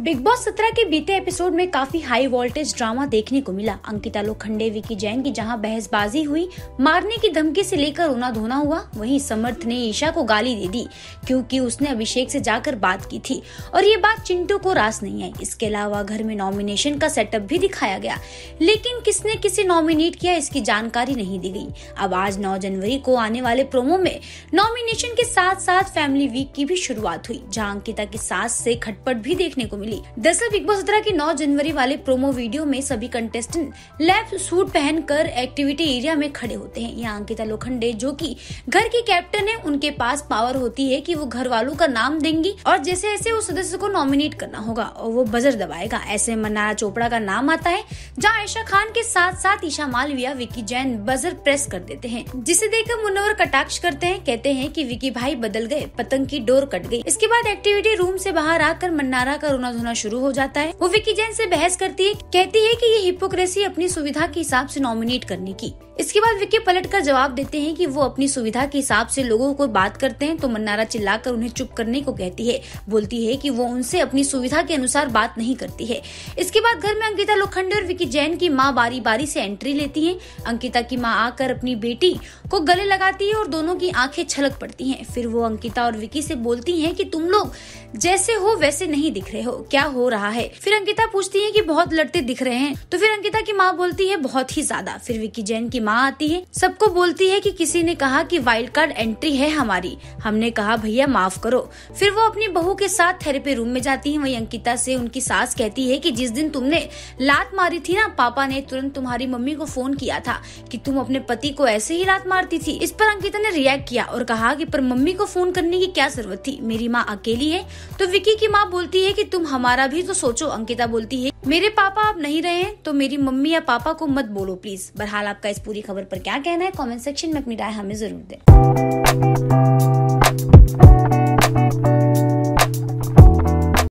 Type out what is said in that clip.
Big boss 17 के बीते episode में काफी हाई वोल्टेज ड्रामा देखने को मिला। अंकिता लोखंडे, विकी जैन की जहां बहसबाजी हुई, मारने की धमकी से लेकर रोना धोना हुआ, वहीं समर्थ ने ईशा को गाली दे दी क्योंकि उसने अभिषेक से जाकर बात की थी और ये बात चिंटू को रास नहीं आई। इसके अलावा घर में नॉमिनेशन का सेटअप भी दिखाया गया, लेकिन किसने किसे नॉमिनेट किया इसकी जानकारी नहीं दी गई। अब आज 9 जनवरी को आने वाले प्रोमो में नॉमिनेशन के साथ साथ फैमिली वीक की भी शुरुआत हुई, जहाँ अंकिता की सास से खटपट भी देखने को मिली। दरअसल बिग बॉस 17 की 9 जनवरी वाले प्रोमो वीडियो में सभी कंटेस्टेंट लैब सूट पहनकर एक्टिविटी एरिया में खड़े होते हैं। यहाँ अंकिता लोखंडे, जो कि घर की कैप्टन है, उनके पास पावर होती है कि वो घर वालों का नाम देंगी और जैसे ऐसे उस सदस्य को नॉमिनेट करना होगा और वो बजर दबाएगा। ऐसे में मन्नारा चोपड़ा का नाम आता है, जहाँ आयशा खान के साथ साथ ईशा मालविया, विकी जैन बजर प्रेस कर देते हैं, जिसे देखकर मुन्नवर कटाक्ष करते हैं, कहते हैं कि विकी भाई बदल गए, पतंग की डोर कट गई। इसके बाद एक्टिविटी रूम से बाहर आकर मन्नारा का रोना धोना शुरू हो जाता है। वो विकी जैन से बहस करती है, कहती है कि ये हिपोक्रेसी अपनी सुविधा के हिसाब से नॉमिनेट करने की। इसके बाद विकी पलटकर जवाब देते हैं कि वो अपनी सुविधा के हिसाब से लोगों को बात करते हैं, तो मन्नारा चिल्लाकर उन्हें चुप करने को कहती है, बोलती है कि वो उनसे अपनी सुविधा के अनुसार बात नहीं करती है। इसके बाद घर में अंकिता लोखंडे और विकी जैन की माँ बारी बारी से एंट्री लेती है। अंकिता की माँ आकर अपनी बेटी को गले लगाती है और दोनों की आंखें छलक पड़ती हैं। फिर वो अंकिता और विकी से बोलती हैं कि तुम लोग जैसे हो वैसे नहीं दिख रहे हो, क्या हो रहा है। फिर अंकिता पूछती है कि बहुत लड़ते दिख रहे हैं, तो फिर अंकिता की माँ बोलती है बहुत ही ज्यादा। फिर विकी जैन की माँ आती है, सबको बोलती है कि किसी ने कहा कि वाइल्ड कार्ड एंट्री है हमारी, हमने कहा भैया माफ करो। फिर वो अपनी बहू के साथ थेरेपी रूम में जाती है। वहीं अंकिता से उनकी सास कहती है कि जिस दिन तुमने लात मारी थी ना, पापा ने तुरंत तुम्हारी मम्मी को फोन किया था कि तुम अपने पति को ऐसे ही लात मारती थी। इस पर अंकिता ने रिएक्ट किया और कहा कि पर मम्मी को फोन करने की क्या जरूरत थी, मेरी माँ अकेली है। तो विकी की माँ बोलती है कि तुम हमारा भी तो सोचो। अंकिता बोलती है मेरे पापा अब नहीं रहे हैं, तो मेरी मम्मी या पापा को मत बोलो प्लीज। बहरहाल आपका इस पूरी खबर पर क्या कहना है, कमेंट सेक्शन में अपनी राय हमें जरूर दें।